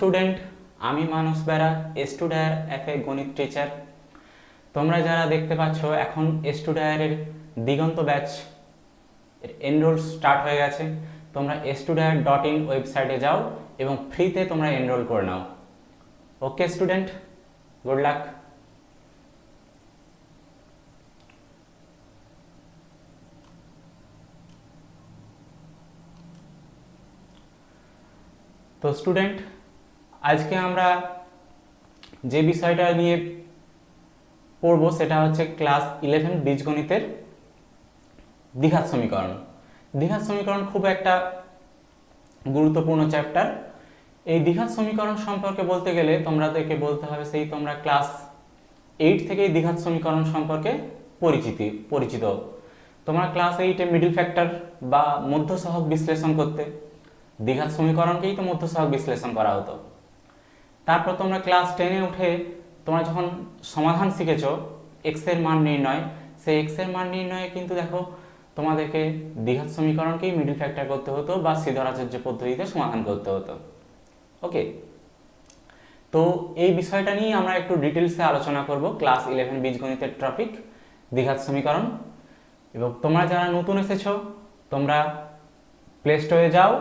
Student, আমি মানস Bera, স্টুডায়ার FA গণিত teacher. তোমরা যারা দেখতে পাচ্ছ এখন স্টুডায়ারের দিগন্ত ব্যাচ এনরোল স্টার্ট হয়ে গেছে। তোমরা studayar.in ওয়েবসাইটে যাও এবং ফ্রিতে তোমরা এনরোল করে নাও। Okay student, good luck. তো স্টুডেন্ট, আজকে আমরা যে বিষয়টা নিয়ে পড়বো সেটা হচ্ছে ক্লাস 11 বীজগণিতের দ্বিঘাত সমীকরণ। দ্বিঘাত সমীকরণ খুব একটা গুরুত্বপূর্ণ চ্যাপ্টার। এই দ্বিঘাত সমীকরণ সম্পর্কে বলতে গেলে তোমাদেরকে বলতে হবে সেই তোমরা ক্লাস 8 থেকেই দ্বিঘাত সমীকরণ সম্পর্কে পরিচিত। তোমরা ক্লাস 8-এ মিডল ফ্যাক্টর বা মধ্যসহগ বিশ্লেষণ করতে, দ্বিঘাত সমীকরণকেই তো মধ্যসহগ বিশ্লেষণ করা হতো। তারপর তোমরা ক্লাস 10-এ উঠে তোমরা যখন সমাধান শিখেছো এক্স এর মান নির্ণয়, সেই এক্স এর মান নির্ণয়ে কিন্তু দেখো তোমাদেরকে দ্বিঘাত সমীকরণকেই মিডল ফ্যাক্টর করতে হতো বা শ্রীধরাচার্য পদ্ধতিতে সমাধান করতে হতো। ওকে, তো এই বিষয়টা নিয়ে আমরা একটু ডিটেলসে আলোচনা করব ক্লাস 11 বীজগণিতের টপিক দ্বিঘাত সমীকরণ। এবং তোমরা যারা নতুন এসেছো তোমরা প্লে স্টোরে যাও,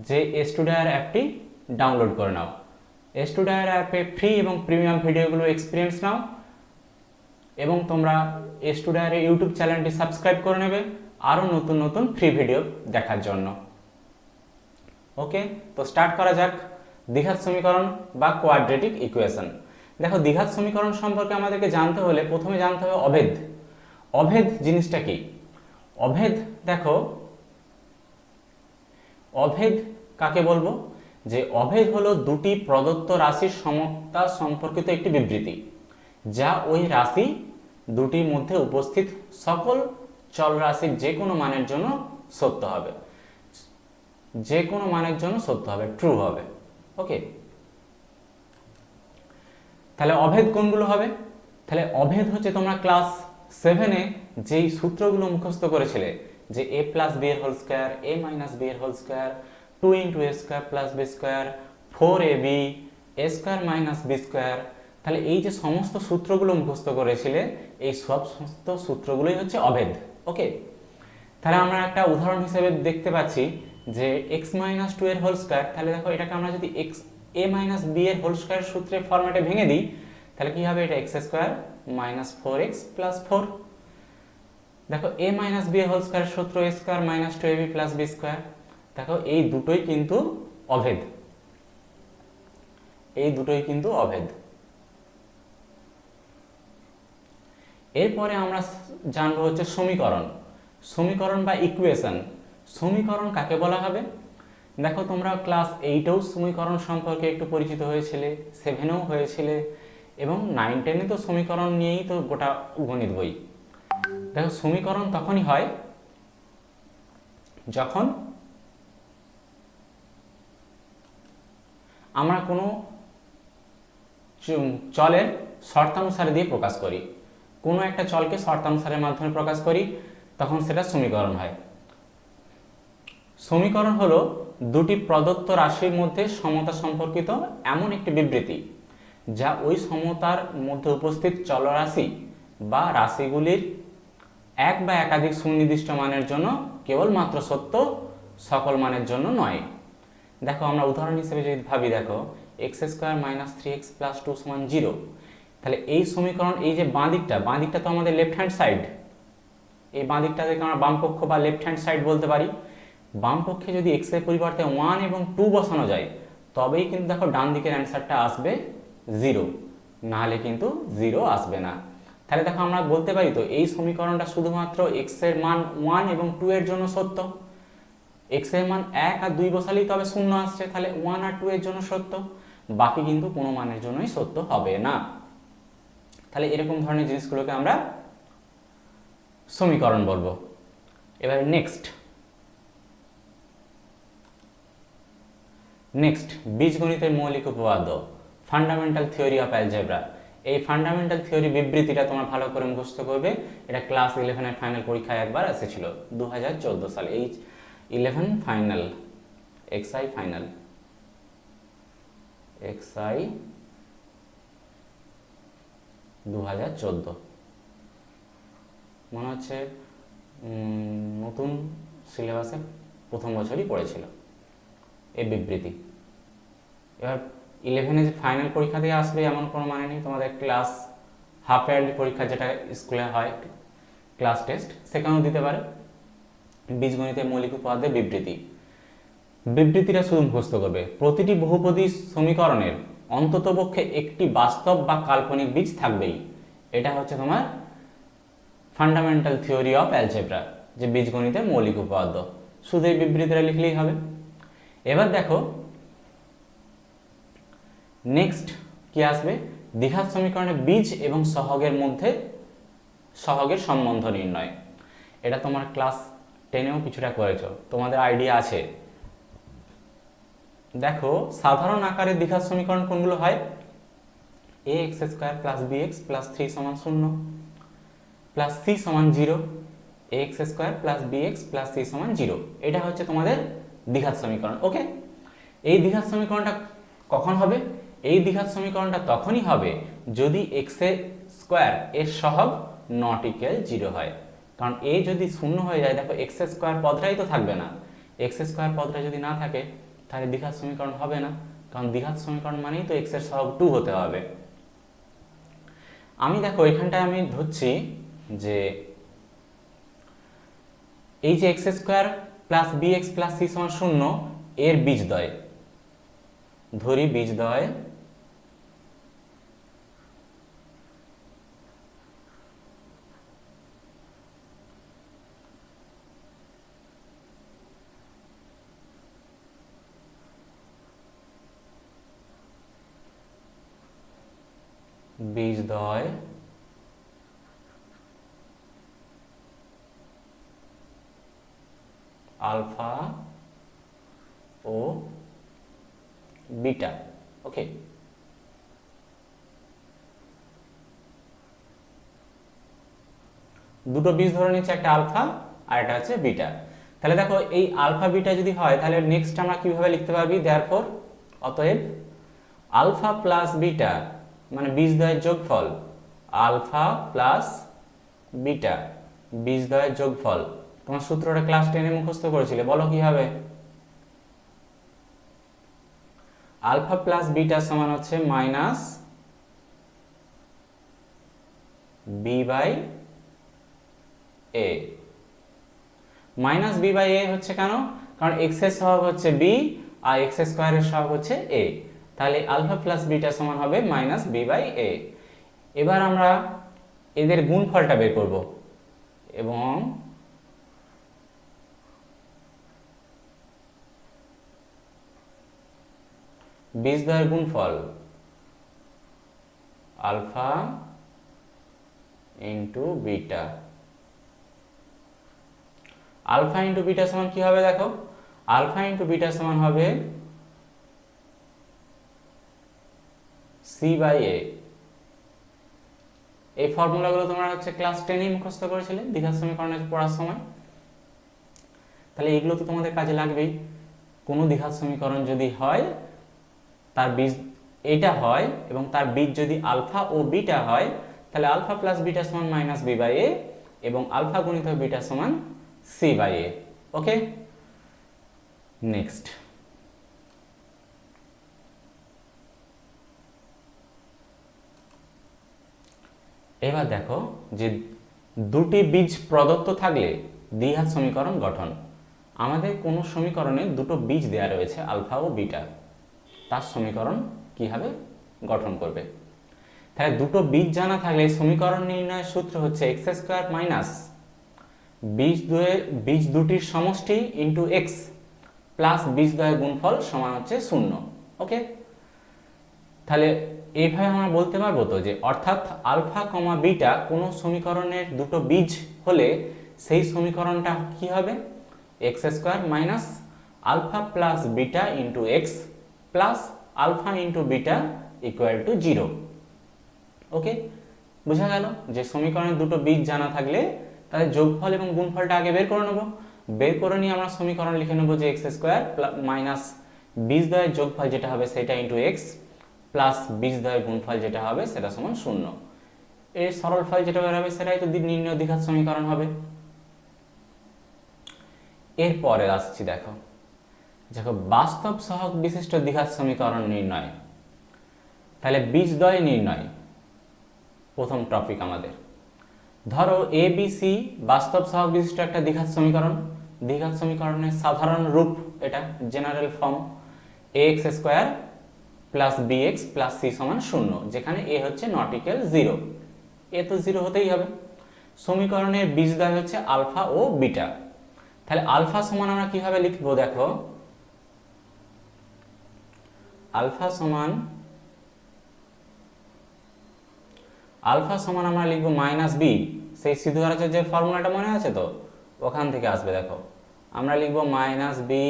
যে স্টুডায়ার অ্যাপটি ডাউনলোড করে নাও। স্টুডায়ার অ্যাপে ফ্রি এবং প্রিমিয়াম ভিডিওগুলো এক্সপিরিয়েন্স নাও এবং তোমরা স্টুডায়ারের ইউটিউব চ্যানেলটি সাবস্ক্রাইব করে নেবে আরও নতুন নতুন ফ্রি ভিডিও দেখার জন্য। ওকে, তো স্টার্ট করা যাক দ্বিঘাত সমীকরণ বা কোয়াড্রেটিক ইকুয়েশন। দেখো, দ্বিঘাত সমীকরণ সম্পর্কে আমাদেরকে জানতে হলে প্রথমে জানতে হবে অভেদ। অভেদ জিনিসটা কি? অভেদ, দেখো অভেদ কাকে বলবো? যে অভেদ হলো দুটি প্রদত্ত রাশির সমতা সম্পর্কিত একটি বিবৃতি, যা ওই রাশি দুটির মধ্যে উপস্থিত সকল চলরাশির যে কোনো মানের জন্য সত্য হবে, যে কোনো মানের জন্য সত্য হবে, ট্রু হবে। ওকে, তাহলে অভেদ কোনগুলো হবে? তাহলে অভেদ হচ্ছে তোমরা ক্লাস 7-এ যেই সূত্রগুলো মুখস্থ করেছিলে, যে a প্লাস বি এর whole square, a minus B এর whole square, 2 into a square plus B square, 4ab, a square minus B square. তাহলে এই যে সমস্ত সূত্রগুলো মুখস্থ করেছিলে এই সমস্ত সূত্রগুলোই হচ্ছে অভেদ। ওকে, তাহলে আমরা একটা উদাহরণ হিসেবে দেখতে পাচ্ছি যে x মাইনাস 2 এর হোল স্কয়ার। তাহলে দেখো এটাকে আমরা যদি a মাইনাস বি এর হোল স্কয়ার সূত্রের ফরম্যাটে ভেঙে দিই তাহলে কি হবে? এটা x square minus 4x plus 4। দেখো a মাইনাস বি এর হোল স্কয়ার সূত্র a square minus 2ab plus b square. দেখো এই দুটোই কিন্তু অভেদ, এই দুটোই কিন্তু অভেদ। এরপরে আমরা জানবো হচ্ছে সমীকরণ। সমীকরণ বা ইকুয়েশন। সমীকরণ কাকে বলা হবে? দেখো তোমরা ক্লাস 8-এও সমীকরণ সম্পর্কে একটু পরিচিত হয়েছিলে, 7-এও হয়েছিলে এবং 9-10-এ তো সমীকরণ নিয়েই তো গোটা গণিত বই। দেখো সমীকরণ তখনই হয় যখন আমরা কোনো চলের শর্তানুসারে দিয়ে প্রকাশ করি, কোনো একটা চলকে শর্তানুসারের মাধ্যমে প্রকাশ করি, তখন সেটা সমীকরণ হয়। সমীকরণ হলো দুটি প্রদত্ত রাশির মধ্যে সমতা সম্পর্কিত এমন একটি বিবৃতি যা ওই সমতার মধ্যে উপস্থিত চলরাশি বা রাশিগুলির এক বা একাধিক সুনির্দিষ্ট মানের জন্য কেবলমাত্র সত্য, সকল মানের জন্য নয়। দেখো আমরা উদাহরণ হিসেবে যদি ভাবি, দেখো x square minus 3x plus 2 সমান 0। তাহলে এই সমীকরণ, এই যে বাঁ দিকটা তো আমাদের লেফট হ্যান্ড সাইড, এই বাঁ দিকটাকে আমরা বাম পক্ষ বা লেফট হ্যান্ড সাইড বলতে পারি। বাম পক্ষে যদি x এর পরিবর্তে 1 এবং 2 বসানো যায় তবেই কিন্তু দেখো ডান দিকের অ্যান্সারটা আসবে 0, নাহলে কিন্তু 0 আসবে না। তাহলে দেখো আমরা বলতে পারি তো এই সমীকরণটা শুধুমাত্র x এর মান 1 এবং 2 এর জন্য সত্য। x এর মান 1 আর 2 বসালেই তবে 0 আসছে, তাহলে 1 আর 2 এর জন্য সত্য, বাকি কিন্তু কোনো মানের জন্যই সত্য হবে না। তাহলে এরকম ধরনের জিনিসগুলোকে আমরা সমীকরণ বলবো। এবার নেক্সট বীজগণিতের মৌলিক উপপাদ্য, ফান্ডামেন্টাল থিওরি অফ অ্যালজেব্রা। এই ফান্ডামেন্টাল থিওরি বিবৃতিটা তোমরা ভালো করে মুখস্থ করবে। এটা ক্লাস 11-এর ফাইনাল পরীক্ষায় একবার এসেছিল 2014 সালে। এই 11 ফাইনাল, এক্সআই ফাইনাল, এক্সআই 2014 মনে হচ্ছে নতুন সিলেবাসে প্রথম বছরই পড়েছিল এই বিবৃতি। এবার 11-এ যে ফাইনাল পরীক্ষা দিয়ে আসবে এমন কোনো মানে নেই, তোমাদের ক্লাস হাফ ইয়ারলি পরীক্ষা যেটা স্কুলে হয় ক্লাস টেস্ট সেখানেও দিতে পারে। বীজগণিতের মৌলিক উপাদানের বিবৃতি, বিবৃতিটা শুধু মুখস্থ করবে। প্রতিটি বহুপদী সমীকরণের অন্ততপক্ষে একটি বাস্তব বা কাল্পনিক বীজ থাকবেই। এটা হচ্ছে তোমার ফান্ডামেন্টাল থিওরি অফ অ্যালজেব্রা, যে বীজগণিতের মৌলিক উপাদান। শুধু এই বিবৃতিটা লিখলেই হবে। এবার দেখো নেক্সট কি আসবে, দ্বিঘাত সমীকরণের বীজ এবং সহগের মধ্যে সহগের সম্বন্ধ নির্ণয়। এটা তোমার ক্লাস 10-এও কিছুটা করেছো, তোমাদের আইডিয়া আছে। দেখো সাধারণ আকারে দ্বিঘাত সমীকরণ কোনগুলো হয়, ax² + bx + 3 = 0 plus c = 0, ax² + bx + c = 0। এটা হচ্ছে তোমাদের দ্বিঘাত সমীকরণ। ওকে, এই দ্বিঘাত সমীকরণটা কখন হবে? এই দ্বিঘাত সমীকরণটা তখনই হবে যদি x² এর সহগ ≠ 0 হয়। কারণ a যদি শূন্য হয়ে যায়, দেখো x² পদটাই তো থাকবে না। x² পদটা যদি না থাকে তাহলে দ্বিঘাত সমীকরণ হবে না, কারণ দ্বিঘাত সমীকরণ মানেই তো x এর সহগ 2 হতে হবে। আমি দেখো এখানটায় আমি ধরছি যে এই যে x² + bx + c = 0 এর বীজদ্বয়, ধরি বীজদ্বয় বীজদ্বয় আলফা ও বিটা। ওকে, দুটো বীজ ধরে নিচ্ছে, একটা আলফা আর একটা হচ্ছে বিটা। তাহলে দেখো এই আলফা বিটা যদি হয় তাহলে নেক্সট আমরা কিভাবে লিখতে পারবি, দেয়ারফর অতএব আলফা প্লাস বিটা মানে বীজদ্বয়ের যোগফল, আলফা প্লাস বিটা বীজদ্বয়ের যোগফল। তোমার সূত্রটা ক্লাস 10-এ মুখস্থ করেছিলে, বলো কি হবে? আলফা প্লাস বিটা সমান হচ্ছে minus B by A. Minus B by A হচ্ছে কেন? কারণ এক্স এর সহগ হচ্ছে বি আর x² এর সহগ হচ্ছে এ, তাহলে আলফা প্লাস বিটা সমান হবে মাইনাস বি বাই এ। এবার আমরা এদের গুণফলটা বের করব এবং বীজদ্বয়ের গুণফল alpha into beta. Alpha into beta সমান কি হবে? দেখো আলফা ইন্টু বিটা সমান হবে সি বাই এ। এই ফর্মুলাগুলো তোমরা হচ্ছে ক্লাস 10-এ মুখস্থ করেছিলে দ্বিঘাত সমীকরণের পড়ার সময়, তাহলে এগুলো তো তোমাদের কাজে লাগবেই। কোনো দ্বিঘাত সমীকরণ যদি হয় তার বীজ এটা হয় এবং তার বীজ যদি আলফা ও বিটা হয় তাহলে আলফা প্লাস বিটা সমান মাইনাস বি বাই এ এবং আলফা গুণিত বিটা সমান c by a. Okay, next এবার দেখো যে দুটি বীজ প্রদত্ত থাকলে দ্বিঘাত সমীকরণ গঠন। আমাদের কোনো সমীকরণে দুটো বীজ দেয়া রয়েছে আলফা ও বিটা, তার সমীকরণ কিভাবে গঠন করবে? তাহলে দুটো বীজ জানা থাকলে সমীকরণ নির্ণয়ের সূত্র হচ্ছে x² মাইনাস বীজ দুটির সমষ্টি ইন্টু এক্স প্লাস বীজদ্বয়ের গুণফল সমান হচ্ছে 0। ওকে, তাহলে এইভাবে আমরা বলতে পারবো তো যে অর্থাৎ আলফা কমা বিটা কোনো সমীকরণের দুটো বীজ হলে সেই সমীকরণটা কি হবে? x² minus alpha plus beta into x plus alpha into beta equal to 0। Okay, বোঝা গেল যে সমীকরণের দুটো বীজ জানা থাকলে তাদের যোগফল এবং গুণফলটা আগে বের করে নেব। বের করে নিয়ে আমরা সমীকরণ লিখে নেব যে x² মাইনাস বীজদ্বয়ের যোগফল যেটা হবে সেটা ইন্টু এক্স প্লাস বীজদ্বয়ের গুণফল যেটা হবে সেটা সমান 0। এর সরল ফল যেটা বের হবে সেটাই তো নির্ণয় দ্বিঘাত সমীকরণ হবে। এরপরে আসছি দেখো বাস্তব সহগ বিশিষ্ট দ্বিঘাত সমীকরণ নির্ণয়। তাহলে বীজদ্বয় নির্ণয় প্রথম টপিক আমাদের। ধরো এ বি সি বাস্তব সহগ বিশিষ্ট একটা দ্বিঘাত সমীকরণ। দ্বিঘাত সমীকরণের সাধারণ রূপ এটা general form ax square plus bx plus c সমান 0, যেখানে a হচ্ছে নট ইকুয়াল 0। এ তো 0 হতেই হবে। সমীকরণের বীজদ্বয় হচ্ছে আলফা ও বিটা। তাহলে আলফা সমান আমরা কিভাবে লিখবো দেখো, আলফা সমান আমরা লিখবো মাইনাস বি, সেই সিদ্ধধারাচার্যের ফর্মুলাটা মনে আছে তো, ওখান থেকে আসবে। দেখো আমরা লিখবো minus b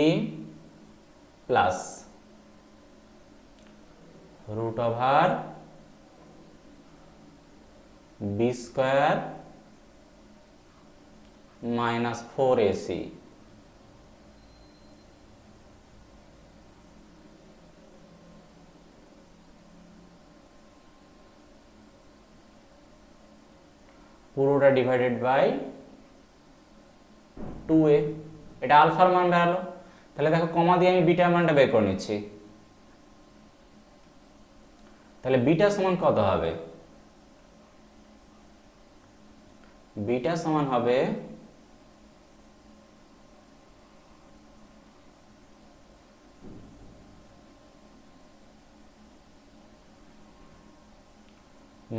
plus root over b square minus 4ac পুরোটা ডিভাইডেড বাই 2a। এটা আলফার মান বেরালো। তাহলে দেখো কমা দিয়ে আমি বিটার মানটা বের করে নিচ্ছি। তাহলে বিটা সমান কত হবে, বিটা সমান হবে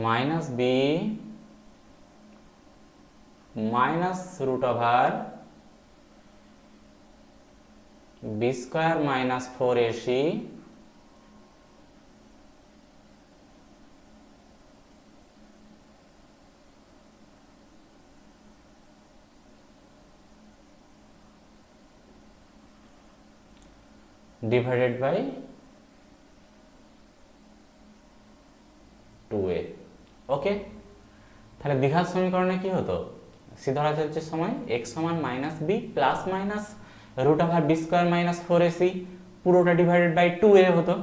minus b minus root over b square minus 4ac divided by 2a। Okay, তাহলে দ্বিঘাত সমীকরণে কি হতো, সিদ্ধধারাচার্যের সময় x সমান minus b plus minus root over b square minus 4ac পুরোটা ডিভাইডেড বাই 2a হতো।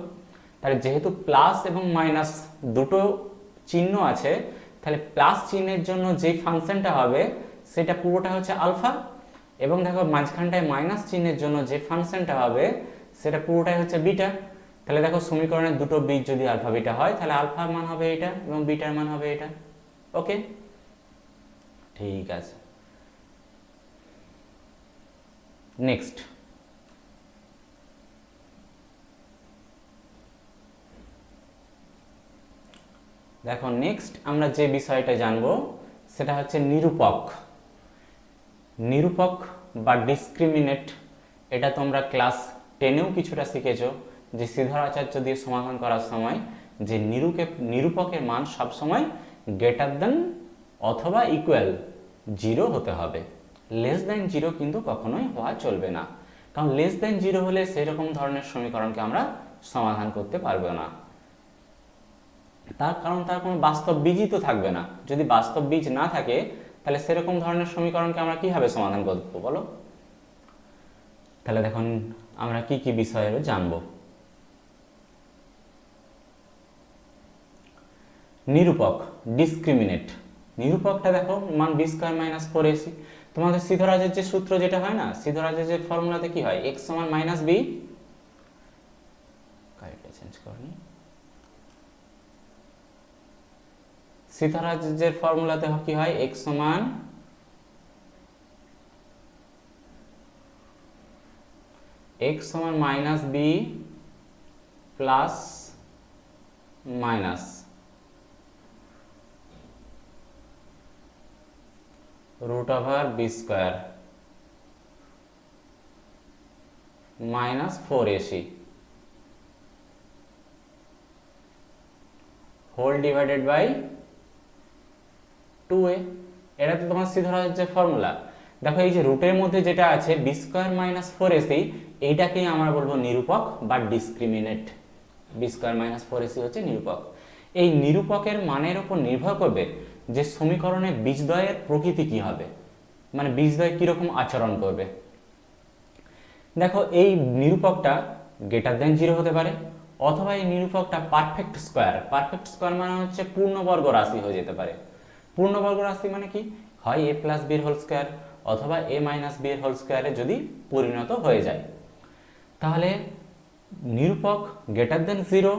তাহলে যেহেতু প্লাস এবং মাইনাস দুটো চিহ্ন আছে, তাহলে প্লাস চিহ্নের জন্য যে ফাংশনটা হবে সেটা পুরোটা হচ্ছে আলফা, এবং দেখো মাঝখানটায় মাইনাস চিহ্নের জন্য যে ফাংশনটা হবে সেটা পুরোটাই হচ্ছে বিটা। তাহলে দেখো সমীকরণের দুটো বীজ যদি আলফা বিটা হয়, তাহলে আলফার মান হবে এটা এবং বিটার মান হবে এটা। ওকে, ঠিক আছে। নেক্সট দেখো, নেক্সট আমরা যে বিষয়টা জানবো সেটা হচ্ছে নিরূপক। নিরূপক বা ডিসক্রিমিনেট, এটা তোমরা ক্লাস 10এও কিছুটা শিখেছো, যে সিদ্ধধারাচার্য দিয়ে সমাধান করার সময় যে নিরূপকের মান সবসময় গ্রেটার দেন অথবা ইকুয়াল 0 হতে হবে। লেস দেন 0 কিন্তু কখনোই হওয়া চলবে না, কারণ লেস দেন 0 হলে সেরকম ধরনের সমীকরণকে আমরা সমাধান করতে পারবো না। তার কারণ তার কোনো বাস্তব বীজই তো থাকবে না। যদি বাস্তব বীজ না থাকে তাহলে সেরকম ধরনের সমীকরণকে আমরা কিভাবে সমাধান করবো বলো। তাহলে দেখুন আমরা কি কি বিষয়ে জানবো। নিরূপক ডিসক্রিমিনেট, নিরূপকটা দেখো মান বি স্কয়ার মাইনাস 4ac। তোমাদের সিদ্ধরাচার্যের সূত্র যেটা হয় না, সিদ্ধরাচার্যের ফর্মুলাতে কি হয়, x সমান মাইনাস বি, কারেক্টটা চেঞ্জ করনি, সিদ্ধরাচার্যের ফর্মুলাতে কি হয়, x সমান minus b plus minus root over b square minus 4ac whole divided by 2a। এটা তো তোমার সিদ্ধরাচার্যের ফর্মুলা। দেখো এই যে রুটের মধ্যে যেটা আছে বি স্কোয়ার মাইনাস 4ac, এইটাকেই আমরা বলবো নিরূপক বা discriminate. B square minus 4ac হচ্ছে নিরূপক। এই নিরূপকের মানের উপর নির্ভর করবে যে সমীকরণের বীজদ্বয়ের প্রকৃতি কি হবে, মানে বীজদ্বয় কিরকম আচরণ করবে। দেখো এই নিরূপকটা গ্রেটার দেন 0 হতে পারে অথবা এই নিরূপকটা পারফেক্ট স্কোয়ার। পারফেক্ট স্কোয়ার মানে হচ্ছে পূর্ণবর্গ রাশি হয়ে যেতে পারে। পূর্ণবর্গ রাশি মানে কি, হয় a প্লাস বির হোল স্কোয়ার অথবা a মাইনাস বির হোল স্কোয়ারে যদি পরিণত হয়ে যায়। তাহলে নিরূপক গ্রেটার দেন 0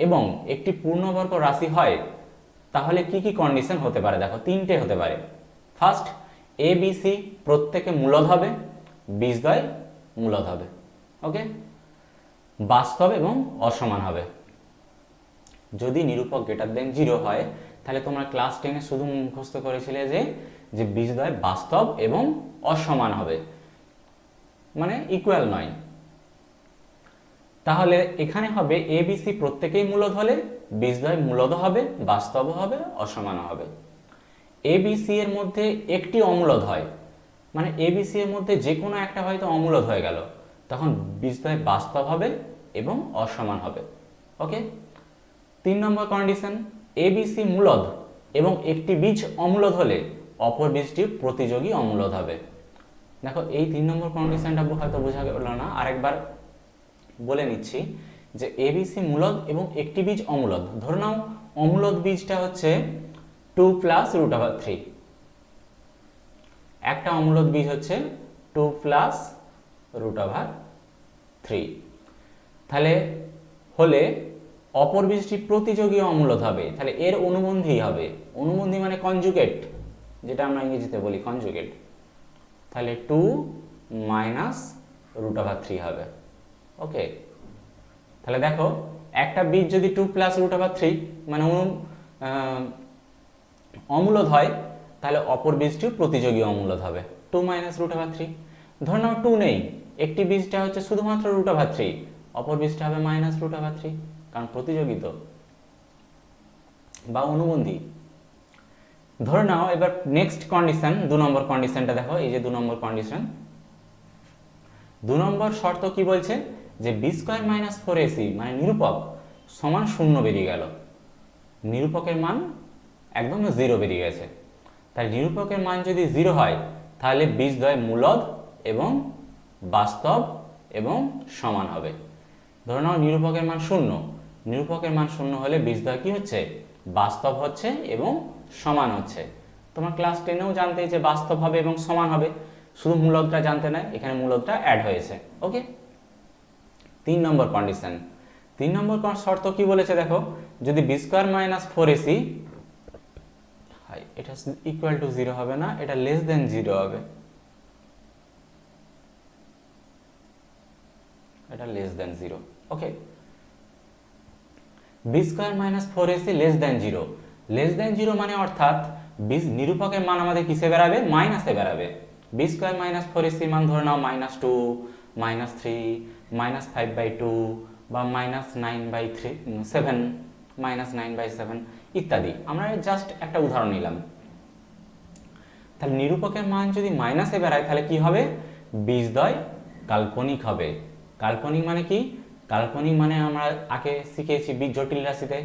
এবং একটি পূর্ণবর্গ রাশি হয়, তাহলে কি কি কন্ডিশন হতে পারে দেখো, তিনটে হতে পারে। ফার্স্ট, এ বি সি প্রত্যেকে মূলদ হবে, বীজদ্বয় মূলদ হবে। ওকে, বাস্তব এবং অসমান হবে। যদি নিরূপক গ্রেটার দেন 0 হয়, তাহলে তোমরা ক্লাস 10-এ শুধু মুখস্থ করেছিলে যে বীজদ্বয় বাস্তব এবং অসমান হবে, মানে ইকুয়াল নয়। তাহলে এখানে হবে এ বি সি প্রত্যেকেই মূলদ হলে বীজদ্বয় মূলদ হবে, বাস্তব হবে, অসমান হবে। এ বি সি এর মধ্যে একটি অমূলদ হয়, মানে এ বি সি এর মধ্যে যে কোনো একটা হয়তো অমূলদ হয়ে গেল, তখন বীজদ্বয় বাস্তব হবে এবং অসমান হবে। ওকে, 3 নম্বর কন্ডিশন, এ বি সি মূলদ এবং একটি বীজ অমূলদ হলে অপর বীজটি প্রতিযোগী অমূলদ হবে। দেখো এই 3 নম্বর কন্ডিশনটা হয়তো বোঝা গেল না, আরেকবার বলে নিচ্ছি যে এবিসি মূলদ এবং একটি বীজ অমূলদ। ধরে নাও অমূলদ বীজটা হচ্ছে 2 প্লাস রুট ওভার 3, একটা অমূলদ বীজ হচ্ছে 2 প্লাস রুট ওভার 3। তাহলে হলে অপর বীজটি প্রতিযোগী অমূলদ হবে, তাহলে এর অনুবন্ধী হবে। অনুবন্ধী মানে কনজুগেট, যেটা আমরা ইংরেজিতে বলি কনজুগেট। তাহলে 2 মাইনাস রুট ওভার 3 হবে। ওকে, তাহলে দেখো একটা বীজ যদি 2 প্লাস রুট ওভার 3 মানে অমূলদ হয়, তাহলে অপর বীজটিও প্রতিযোগী অমূলদ হবে, 2 মাইনাস রুট ওভার 3। ধরে নাও 2 নেই, একটি বীজটা হচ্ছে শুধুমাত্র রুট ওভার 3, অপর বীজটা হবে মাইনাস রুট ওভার 3, কারণ প্রতিযোগী তো বা অনুবন্ধী। ধরে নাও এবার নেক্সট কন্ডিশন, 2 নম্বর কন্ডিশনটা দেখো, এই যে 2 নম্বর কন্ডিশন। 2 নম্বর শর্ত কি বলছে যে বি স্কোয়ার মাইনাস 4ac মানে নিরূপক সমান 0 বেরিয়ে গেল, নিরূপকের মান একদম 0 বেরিয়ে গেছে। তাই নিরূপকের মান যদি 0 হয়, তাহলে বীজদ্বয় মূলদ এবং বাস্তব এবং সমান হবে। ধরে নাও নিরূপকের মান 0, নিরূপকের মান 0 হলে বীজদ্বয় কি হচ্ছে, বাস্তব হচ্ছে এবং সমান হচ্ছে। তোমার ক্লাস 10-এও জানতে যে বাস্তব হবে এবং সমান হবে, শুধু মূলদটা জানতে নাই, এখানে মূলদটা অ্যাড হয়েছে। ওকে, 3 নম্বর কন্ডিশন। 3 নম্বর শর্ত কি বলেছে দেখো, যদি বি স্কোয়ার মাইনাস 4ac, এটা ইকুয়াল টু 0 হবে না, এটা লেস দেন 0 হবে, এটা less than 0। Okay, B square minus 4ac less than 0, less than 0 মানে অর্থাৎ নিরূপকের মান আমাদের কিসে বেরাবে, মাইনাসে বেরাবে। বি স্কোয়ার মাইনাস 4ac মান ধরে নাও -2, -3, -5/2 বা -9/7, -9/7 ইত্যাদি। আমরা জাস্ট একটা উদাহরণ নিলাম। তাহলে নিরূপকের মান যদি মাইনাসে বেরায়, তাহলে কি হবে, বীজদ্বয় কাল্পনিক হবে। কাল্পনিক মানে কি, কাল্পনিক মানে আমরা আগে শিখেছি জটিল রাশিতে,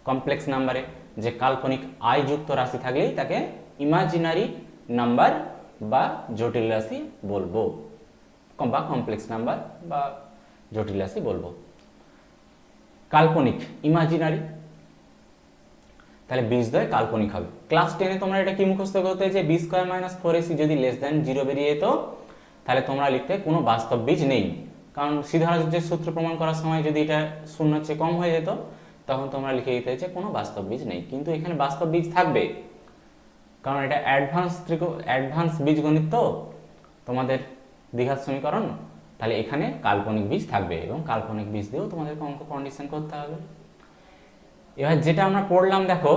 কমপ্লেক্স নাম্বারে, যে কাল্পনিক আই যুক্ত রাশি থাকলেই তাকে ইমাজিনারি নাম্বার বা জটিল রাশি বলবো, বা কমপ্লেক্স নাম্বার বা জটিল রাশি বলবো। কাল্পনিক ইমাজিনারি, তাহলে বীজদ্বয় কাল্পনিক হবে। ক্লাস 10-এ তোমরা এটা কি মুখস্থ করতে, যে বি স্কোয়ার মাইনাস 4ac যদি লেস দেন 0 বেরিয়ে যেত, তাহলে তোমরা লিখতে কোনো বাস্তব বীজ নেই। কারণ সিদ্ধার্থের সূত্র প্রমাণ করার সময় যদি এটা 0-এর চেয়ে কম হয়ে যেত, তখন তোমরা লিখে দিতে যে কোনো বাস্তব বীজ নেই। কিন্তু এখানে বাস্তব বীজ থাকবে, কারণ এটা অ্যাডভান্স বীজগণিত তো তোমাদের দ্বিঘাত সমীকরণ, তাহলে এখানে কাল্পনিক বীজ থাকবে এবং কাল্পনিক বীজ দিয়েও তোমাদেরকে অঙ্ক কন্ডিশন করতে হবে। এবার যেটা আমরা পড়লাম দেখো,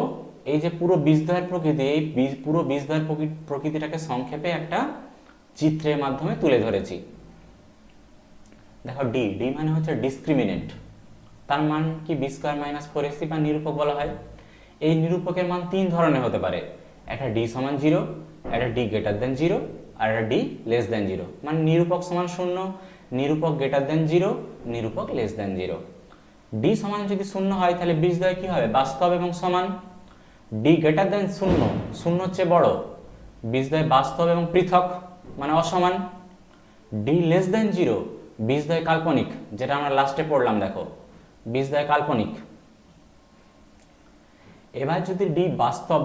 এই যে পুরো বীজদ্বয়ের প্রকৃতি, এই পুরো বীজদ্বয়ের প্রকৃতিটাকে সংক্ষেপে একটা চিত্রের মাধ্যমে তুলে ধরেছি। দেখো ডি মানে হচ্ছে ডিসক্রিমিনেন্ট, তার মান কি বি স্কোয়ার মাইনাস 4ac বা নিরূপক বলা হয়। এই নিরূপকের মান 3 ধরনের হতে পারে, একটা ডি সমান 0, একটা ডি গ্রেটার দেন 0, আর একটা ডি লেস দেন 0। মানে নিরূপক সমান 0, নিরূপক গ্রেটার দেন 0, নিরূপক লেস দেন 0। ডি সমান যদি 0 হয়, তাহলে বীজদ্বয় কি হবে, বাস্তব এবং সমান। ডি গ্রেটার দেন 0, 0 চেয়ে বড়, বীজদ্বয় বাস্তব এবং পৃথক মানে অসমান। ডি লেস দেন 0, বীজদ্বয় কাল্পনিক, যেটা আমরা লাস্টে পড়লাম দেখো, বীজদ্বয় কাল্পনিক। এবার যদি ডি বাস্তব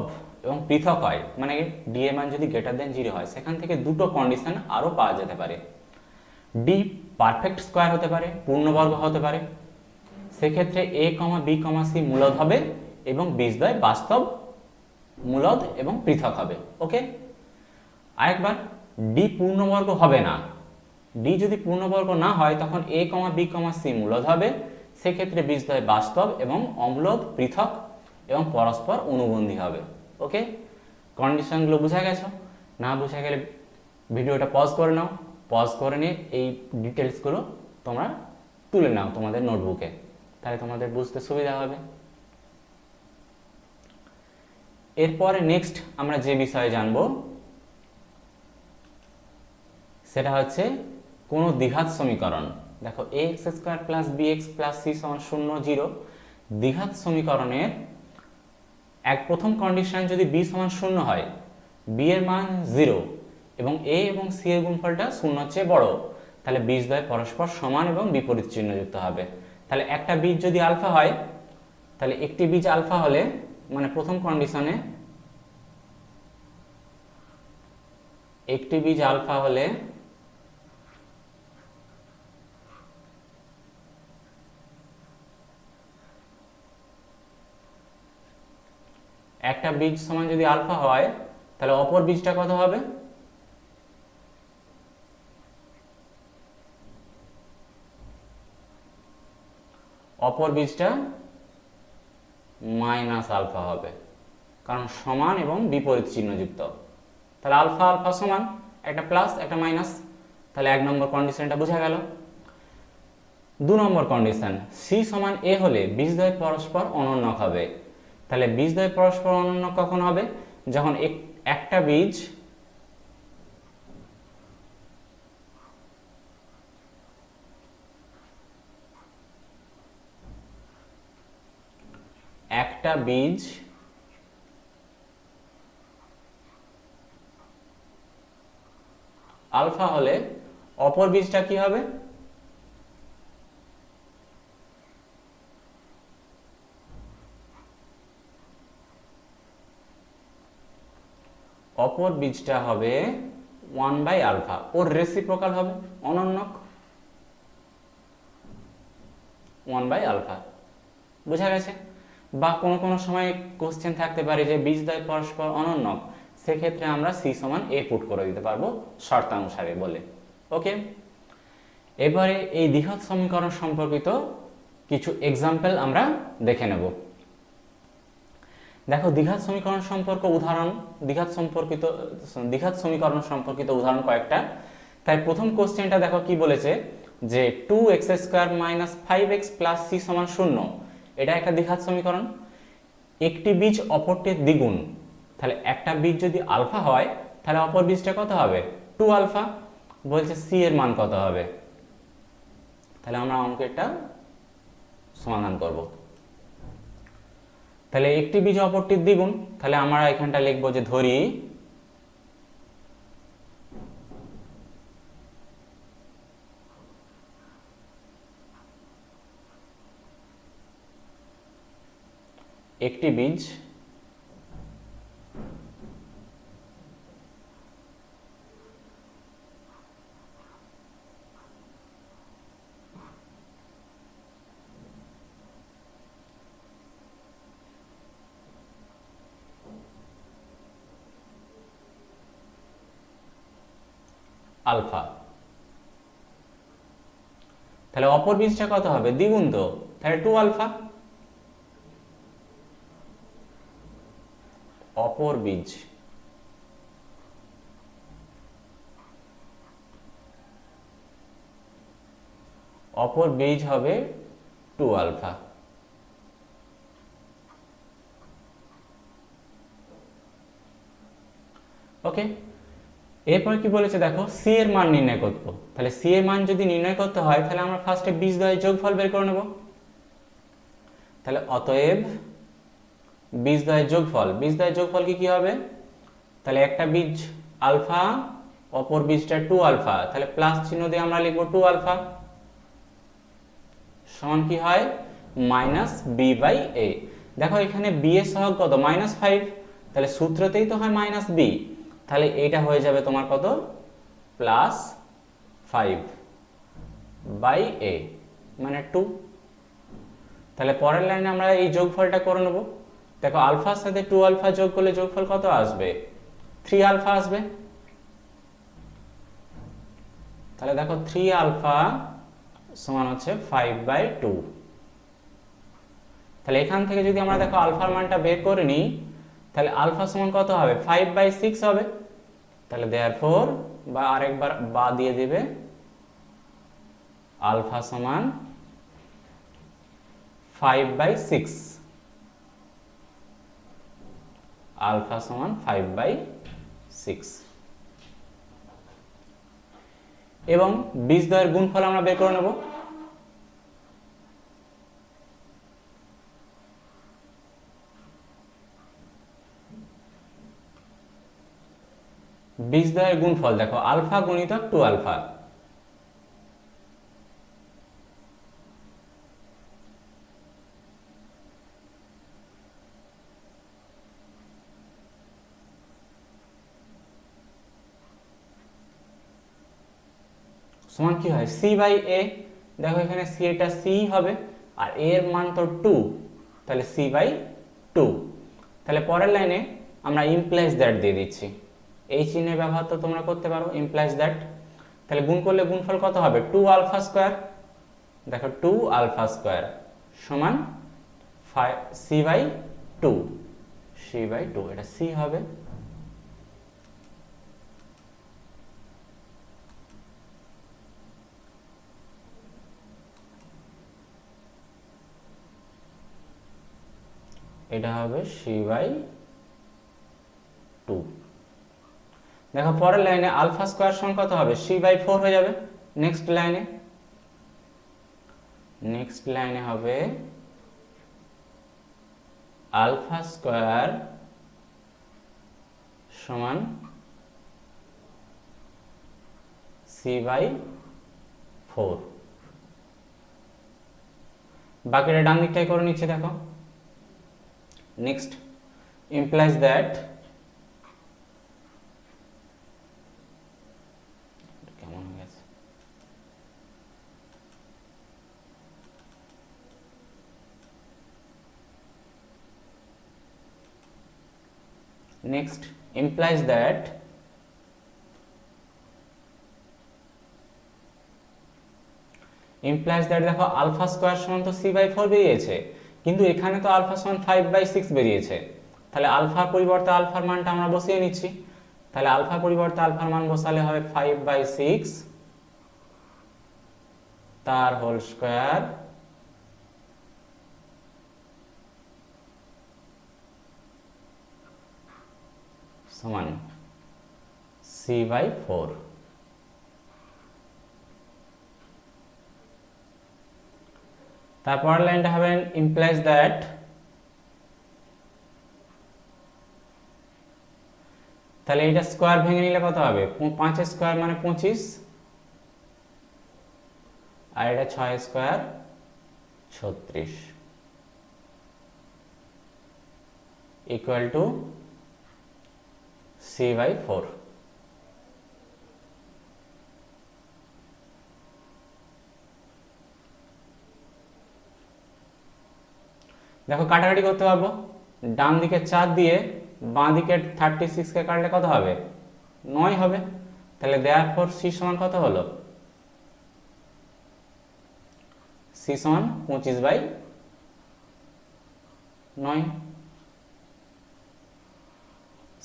এবং পৃথক হয়, মানে ডি এর মান যদি গ্রেটার দেন 0 হয়, সেখান থেকে দুটো কন্ডিশন আরও পাওয়া যেতে পারে। ডি পারফেক্ট স্কোয়ার হতে পারে, পূর্ণবর্গ হতে পারে, সেক্ষেত্রে এ কমা বি কমা সি মূলদ হবে এবং বীজদ্বয় বাস্তব, মূলদ এবং পৃথক হবে। ওকে, আরেকবার, ডি পূর্ণবর্গ হবে না। ডি যদি পূর্ণবর্গ না হয় তখন এ কমা বি কমা সি মূলদ হবে, সেক্ষেত্রে বীজদ্বয় বাস্তব এবং অমূলদ, পৃথক এবং পরস্পর অনুবন্ধী হবে। ওকে, কন্ডিশনগুলো বুঝা গেছো? না বুঝা গেলে ভিডিওটা পজ করে নাও, পজ করে নিয়ে এই ডিটেলসগুলো তোমরা তুলে নাও তোমাদের নোটবুকে, তাহলে তোমাদের বুঝতে সুবিধা হবে। এরপরে নেক্সট আমরা যে বিষয়ে জানবো সেটা হচ্ছে কোনো দ্বিঘাত সমীকরণ। দেখো ax² + bx + c = 0, 0 দ্বিঘাত সমীকরণের প্রথম কন্ডিশন যদি b = 0 হয়, b এর মান 0 এবং a এবং c এর গুণফলটা 0 এর চেয়ে বড়, তাহলে বীজদ্বয় পরস্পর সমান এবং বিপরীত চিহ্নযুক্ত হবে। তাহলে একটা বীজ যদি আলফা হয়, তাহলে একটি বীজ আলফা হলে, মানে প্রথম কন্ডিশনে একটি বীজ আলফা হলে একটা বীজ সমান যদি আলফা হয়, তাহলে অপর বীজটা কত হবে? অপর বীজটা মাইনাস আলফা হবে, কারণ সমান এবং বিপরীত চিহ্নযুক্ত। তাহলে আলফা আলফা সমান, একটা প্লাস একটা মাইনাস, তাহলে 1 নম্বর কন্ডিশনটা বোঝা গেল। 2 নম্বর কন্ডিশন, সি সমান এ হলে বীজদ্বয় পরস্পর অনন্যক হবে। তাহলে বীজদ্বয় পরস্পর অনন্যক কখন হবে? যখন একটা বীজ আলফা হলে অপর বীজটা কি হবে? অপর বীজটা হবে 1/α, ওর রেসিপ্রোকাল হবে, অনন্যক 1/α। বোঝা গেছে? বা কোনো কোনো সময় কোশ্চেন থাকতে পারে যে বীজদ্বয় পরস্পর অনন্যক, সেক্ষেত্রে আমরা সি সমান এ পুট করে দিতে পারবো শর্তানুসারে বলে। ওকে, এবারে এই দ্বিঘাত সমীকরণ সম্পর্কিত কিছু এক্সাম্পল আমরা দেখে নেব। দেখো দ্বিঘাত সমীকরণ সম্পর্কিত উদাহরণ কয়েকটা। তাই প্রথম কোশ্চেনটা দেখো কি বলেছে, যে 2x² - 5x + c = 0, এটা একটা দ্বিঘাত সমীকরণ। একটি বীজ অপরটির দ্বিগুণ, তাহলে একটা বীজ যদি আলফা হয় তাহলে অপর বীজটা কত হবে? 2α। বলছে সি এর মান কত হবে? তাহলে আমরা অঙ্কেরটা সমাধান করব। তাহলে একটি বীজ অপরটির দ্বিগুণ, তাহলে আমরা এখানটা লিখবো যে ধরি একটি বীজ আলফা, তাহলে অপর বীজটা কত হবে? দ্বিগুণ, তো তাহলে 2α। অপর বীজ হবে 2α। ওকে, এরপর কি বলেছে দেখো, সি এর মান নির্ণয় করতে। তাহলে সি এর মান যদি নির্ণয় করতে হয়, তাহলে আমরা ফার্স্টে বীজদ্বয়ের যোগফল বের করে নেব। তাহলে অতএব বীজদ্বয়ের যোগফল কি হবে? তাহলে একটা বীজ আলফা, অপর বীজটা 2α, তাহলে প্লাস চিহ্ন দিয়ে আমরা লিখব 2α, সমান কি হয়? মাইনাস বি বাই এ। দেখো এখানে বি এর সহগ কত -5, তাহলে সূত্রতেই তো হয় মাইনাস বি, তাহলে এইটা হয়ে যাবে তোমার কত +5 বাই এ মানে 2। তাহলে পরের লাইনে আমরা এই যোগফলটা করে নেব। দেখো আলফার সাথে 2 আলফা যোগ করলে যোগফল কত আসবে 3 আলফা আসবে। তাহলে দেখো 3 আলফা সমান হচ্ছে 5/2। তাহলে এখান থেকে যদি আমরা দেখো আলফার মানটা বের করে নিই, তাহলে আলফা সমান কত হবে 5/6 হবে। তাহলে देयरफॉर বা আরেকবার বা দিয়ে দিবে আলফা সমান 5/6, আলফা সমান 5/6। এবং বীজদ্বয়ের গুণফল আমরা বের করে নেব। বীজদ্বয়ের গুণফল দেখো আলফা গুণিতক 2 আলফা, সমান কি হয় c বাই a। দেখো এখানে c এটা c হবে আর a এর মান তো 2, তাহলে c বাই 2। তাহলে পরের লাইনে আমরা ইমপ্লাইজ দ্যাট দিয়ে দিচ্ছি। এই চিহ্নের ব্যবহার তো তোমরা করতে পারো ইমপ্লাইজ দ্যাট। তাহলে গুণ করলে গুণফল কত হবে 2 আলফা স্কয়ার। দেখো 2 আলফা স্কয়ার সমান c বাই 2, c বাই 2 এটা c হবে। এটা হবে c বাই 2। দেখো পরের লাইনে আলফা স্কয়ার সমান কত হবে c বাই 4 হয়ে যাবে। নেক্সট লাইনে হবে আলফা স্কয়ার সমান c বাই 4। বাকিটা ডান দিকটাই করে নিচ্ছে। দেখো নেক্সট implies that কেমন হয়ে গেছে next implies that দেখো আলফা স্কয়ার সমান তো c বাই 4 বেরিয়েছে, কিন্তু এখানে তো আলফা সমান 5/6 বেরিয়েছে। তাহলে আলফার পরিবর্তে আলফার মানটা আমরা বসিয়ে নিচ্ছি। তাহলে আলফার পরিবর্তে আলফার মান বসালে হবে 5/6 তার হোল স্কয়ার সমান c বাই 4। তারপর লাইনটা হবে implies that তাহলে এটা স্কয়ার ভেঙে নিলে কত হবে 5 স্কয়ার মানে 25 আর এটা 6 square 36 equal to c by 4। দেখো কাটাকাটি করতে পারবো। ডান দিকে 4 দিয়ে বাঁ দিকে 36 কে কাটলে কত হবে 9 হবে। তাহলে देयरफॉर c সমান কত হলো c সমান 25/9।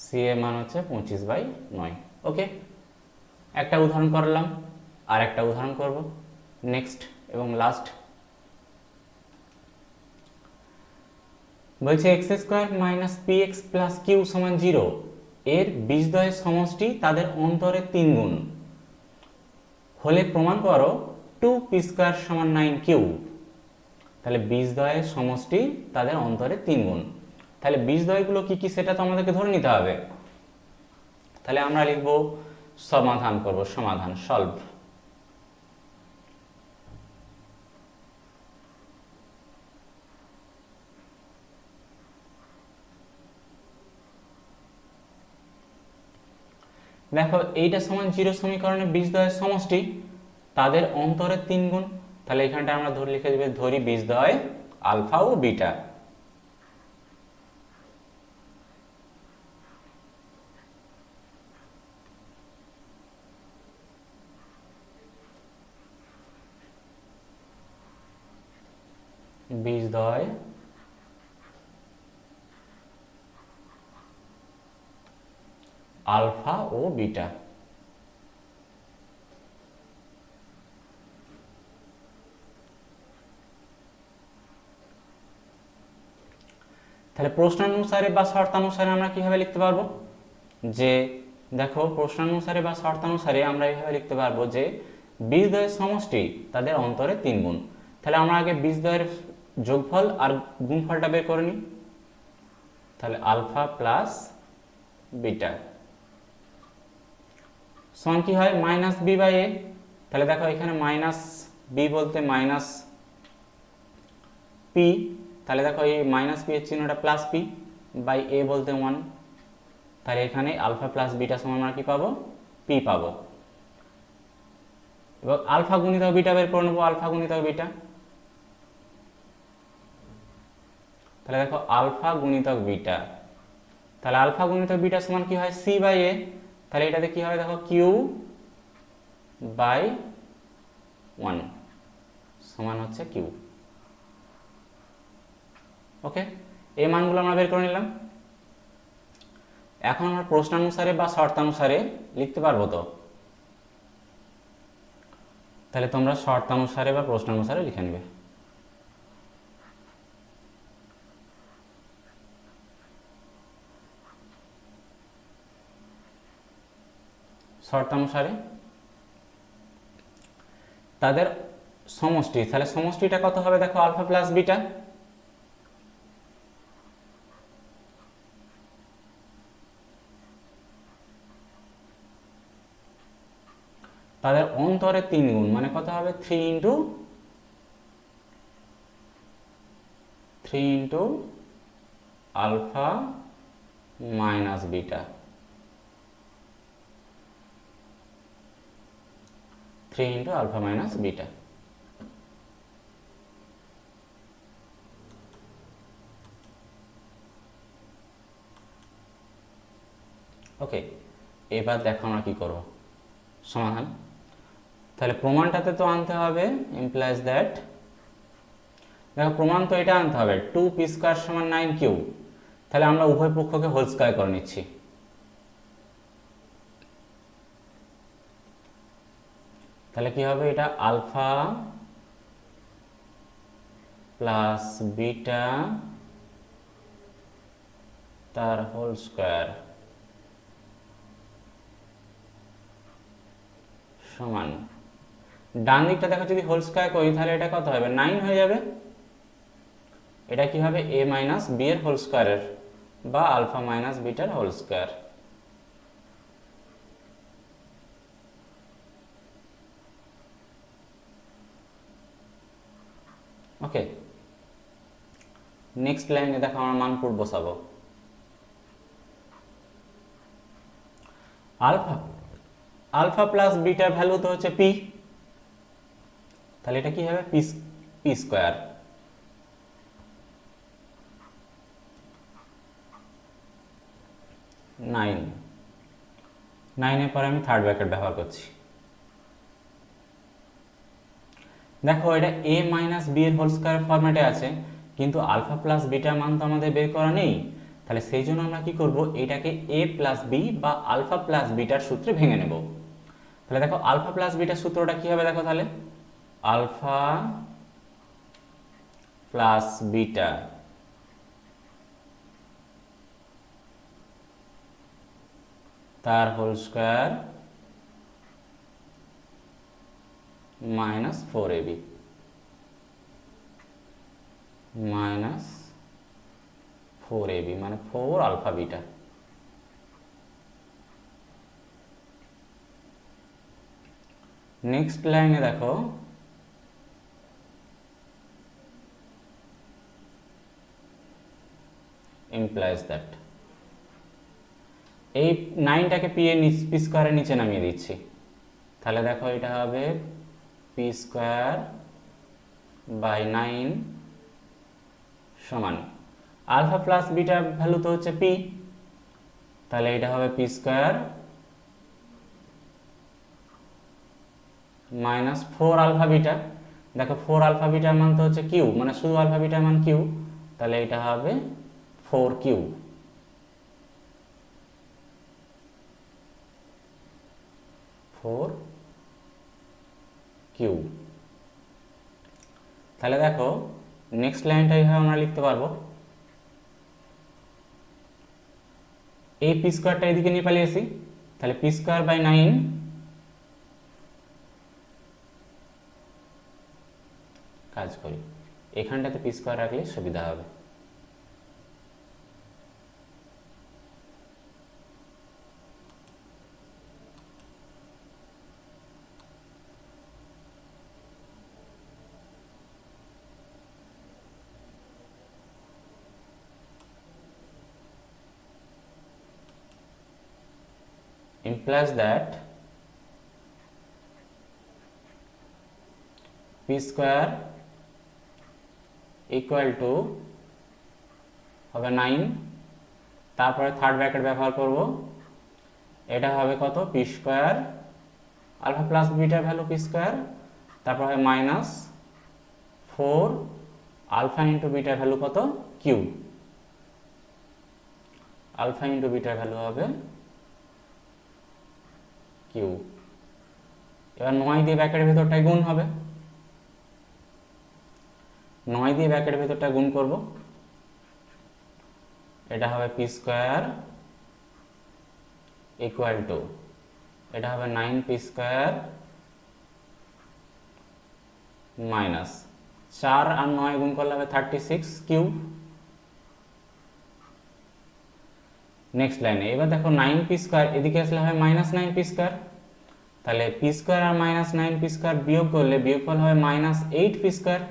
c এর মান হচ্ছে 25/9। ওকে, একটা উদাহরণ করলাম, আর একটা উদাহরণ করব নেক্সট এবং লাস্ট। বলছে x² - px + q = 0 এর বীজদ্বয়ের সমষ্টি তাদের অন্তরে 3 গুণ হলে প্রমাণ করো 2p² = 9q। তাহলে বীজদ্বয়ের সমষ্টি তাদের অন্তরে 3 গুণ। তাহলে বীজদ্বয়গুলো কি কি সেটা তো আমাদেরকে ধরে নিতে হবে। তাহলে আমরা লিখব সমাধান করব, সমাধান সলভ। দেখো এইটা সমান 0 সমীকরণে বীজদ্বয়ের সমষ্টি তাদের অন্তরের 3 গুণ, তাহলে এখানটা আমরা ধরি বীজদ্বয় আলফা ও বিটা। বীজদ্বয় আলফা ও বিটা। তাহলে প্রশ্নানুসারে বা শর্তানুসারে আমরা কিভাবে লিখতে পারবো, যে দেখো প্রশ্নানুসারে বা শর্তানুসারে আমরা এইভাবে লিখতে পারবো যে বীজদ্বয়ের সমষ্টি তাদের অন্তরে 3 গুণ। তাহলে আমরা আগে বীজদ্বয়ের যোগফল আর গুণফলটা বের করে নিই। তাহলে আলফা প্লাস বিটা সমান কি হয় মাইনাস বি বাই এ। তাহলে দেখো এখানে মাইনাস বি বলতে মাইনাস পি, তাহলে দেখো এই মাইনাস পি এর চিহ্নটা প্লাস পি বাই এ বলতে 1, তাহলে এখানে আলফা প্লাস বিটা সমান আমরা কি পাবো, পি পাবো। এবং আলফা গুণিতক বিটা বের করে নেবো, আলফা গুণিতক বিটা। তাহলে দেখো আলফা গুণিতক বিটা, তাহলে আলফা গুণিতক বিটা সমান কি হয় সি বাই এ, তাহলে এটাতে কি হবে দেখো কিউ বাই 1 সমান হচ্ছে কিউ। ওকে, এই মানগুলো আমরা বের করে নিলাম। এখন আমরা প্রশ্নানুসারে বা শর্তানুসারে লিখতে পারবো তো, তাহলে তোমরা শর্তানুসারে বা প্রশ্নানুসারে লিখে নেবে। শর্তানুসারে তাদের সমষ্টি, তাহলে সমষ্টিটা কত হবে দেখো আলফা প্লাস বিটা, তাদের অন্তরে 3 গুণ মানে কত হবে 3 into alpha minus beta, 3 into alpha minus beta. Okay, এবার দেখো আমরা কি করব সমাধান। তাহলে প্রমাণটাতে তো আনতে হবে ইমপ্লাইজ দ্যাট, দেখো প্রমাণ তো এটা আনতে হবে 2p স্কয়ার সমান 9q, তাহলে আমরা উভয় পক্ষকে হোল স্কয়ার করে নিচ্ছি। তাহলে কি হবে এটা আলফা প্লাস বিটা তার হোল স্কয়ার সমান, ডান দিকটা দেখো যদি হোল স্কয়ার করি তাহলে এটা কত হবে 9 হয়ে যাবে। এটা কি হবে a মাইনাস b এর হোল স্কয়ারের বা আলফা মাইনাস বিটার হোল স্কয়ার। ওকে, নেক্সট লাইনে দেখো আমরা মান পুট বসাবো। আলফা প্লাস বিটার ভ্যালু তো হচ্ছে পি, তাহলে এটা কি হবে পি স্কয়ার, নাইনের পরে আমি থার্ড ব্র্যাকেট ব্যবহার করছি। দেখো এটা a মাইনাস বি এর হোল স্কয়ার ফরম্যাটে আছে, কিন্তু আলফা প্লাস বিটার মান তো আমাদের বের করা নেই, তাহলে সেই জন্য আমরা কি করব এটাকে a প্লাস বি বা আলফা প্লাস বিটার সূত্রে ভেঙে নেব। তাহলে দেখো আলফা প্লাস বিটার সূত্রটা কি হবে দেখো, তাহলে আলফা প্লাস বিটা তার whole square minus 4ab minus 4ab মানে 4 আলফা বিটা। নেক্সট লাইনে দেখো implies that, এই 9টাকে পি এর পি স্কোয়ারের নিচে নামিয়ে দিচ্ছি, তাহলে দেখো এটা হবে পি স্কোয়ার বাই 9 সমান আলফা প্লাস বিটা ভ্যালু তো হচ্ছে পি, তাহলে এটা হবে p square minus 4 alpha beta. দেখো 4 আলফা বিটার মান তো হচ্ছে কিউ, মানে শুধু আলফা বিটার মান কিউ, তাহলে এটা হবে 4 কিউ। তাহলে দেখো নেক্সট লাইনটা এইভাবে আমরা লিখতে পারবো, এই পি স্কোয়ারটা এদিকে নিয়ে পালিয়ে আসি, তাহলে পি স্কোয়ার বাই 9 কাজ করি, এখানটাতে পি স্কোয়ার রাখলে সুবিধা হবে। implies that p square equal to হবে 9, তারপরে থার্ড ব্র্যাকেট ব্যবহার করব, এটা হবে কত পি স্কোয়ার আলফা প্লাস বিটার ভ্যালু পি স্কোয়ার, তারপর হবে মাইনাস 4 আলফা ইন্টু বিটার ভ্যালু কত কিউ, আলফা ইন্টু বিটার ভ্যালু হবে কিউ। এবার 9 দিয়ে ব্র্যাকেটের ভেতরটায় গুণ হবে, 9 দিয়ে ব্র্যাকেটের ভেতরটা গুণ করব, এটা হবে পি স্কোয়ার ইকুয়াল টু এটা হবে 9 পি স্কোয়ার মাইনাস 4 আর 9 গুণ করলে হবে 36 কিউ। নেক্সট লাইনে এবার দেখো 9 পি স্কোয়ার এদিকে আসলে হবে মাইনাস 9 পি স্কোয়ার, তাহলে পি স্কোয়ার আর মাইনাস 9 পি স্কোয়ার বিয়োগ করলে বিয়োগফল হবে মাইনাস 8 পি স্কোয়ার,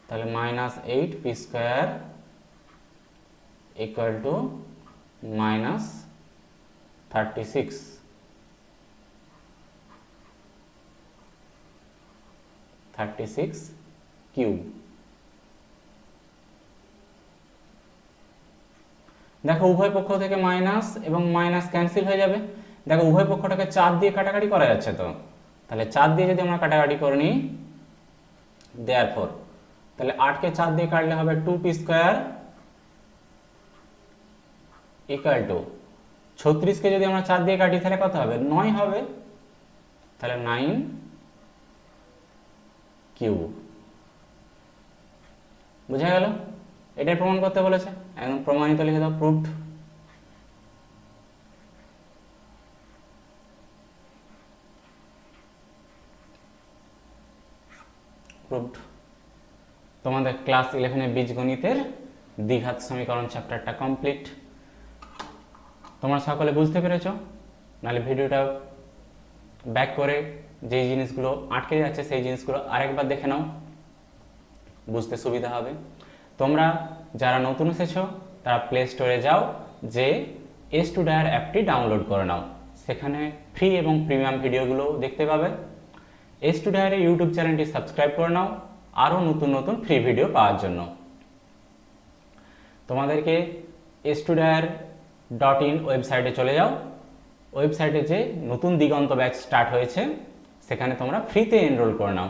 তাহলে minus 8 P square equal to minus 36 cube. দেখো উভয় পক্ষ থেকে মাইনাস এবং মাইনাস ক্যান্সেল হয়ে যাবে, দেখো উভয় পক্ষটাকে 4 দিয়ে কাটাকাটি করা যাচ্ছে, তো তাহলে 4 দিয়ে যদি আমরা কাটাকাটি করে নিই দেয়ারফর, তাহলে 8 কে 4 দিয়ে কাটলে হবে 2 পি স্কোয়ার ইকুয়াল টু 36 কে যদি আমরা 4 দিয়ে কাটি তাহলে কত হবে 9 হবে, তাহলে 9 কিউব। বুঝা গেল? এটাই প্রমাণ করতে বলেছে, একদম প্রমাণিত লিখে দাও, প্রুভড। প্রুভড। তোমাদের ক্লাস 11 এর বীজগণিতের দ্বিঘাত সমীকরণ চ্যাপ্টারটা কমপ্লিট। তোমরা সকলে বুঝতে পেরেছো? নাহলে ভিডিওটা ব্যাক করে যেই জিনিসগুলো আটকে যাচ্ছে সেই জিনিসগুলো আরেকবার দেখে নাও, বুঝতে সুবিধা হবে। তোমরা যারা নতুন এসেছো তারা প্লে স্টোরে যাও, যে স্টুডিয়ার অ্যাপটি ডাউনলোড করে নাও, সেখানে ফ্রি এবং প্রিমিয়াম ভিডিওগুলো দেখতে পাবে। স্টুডিয়ার ইউটিউব চ্যানেলটি সাবস্ক্রাইব করে নাও আরও নতুন নতুন ফ্রি ভিডিও পাওয়ার জন্য। তোমাদেরকে studiar.in ওয়েবসাইটে চলে যাও, ওয়েবসাইটে যে নতুন দিগন্ত ব্যাচ স্টার্ট হয়েছে সেখানে তোমরা ফ্রিতে এনরোল করে নাও।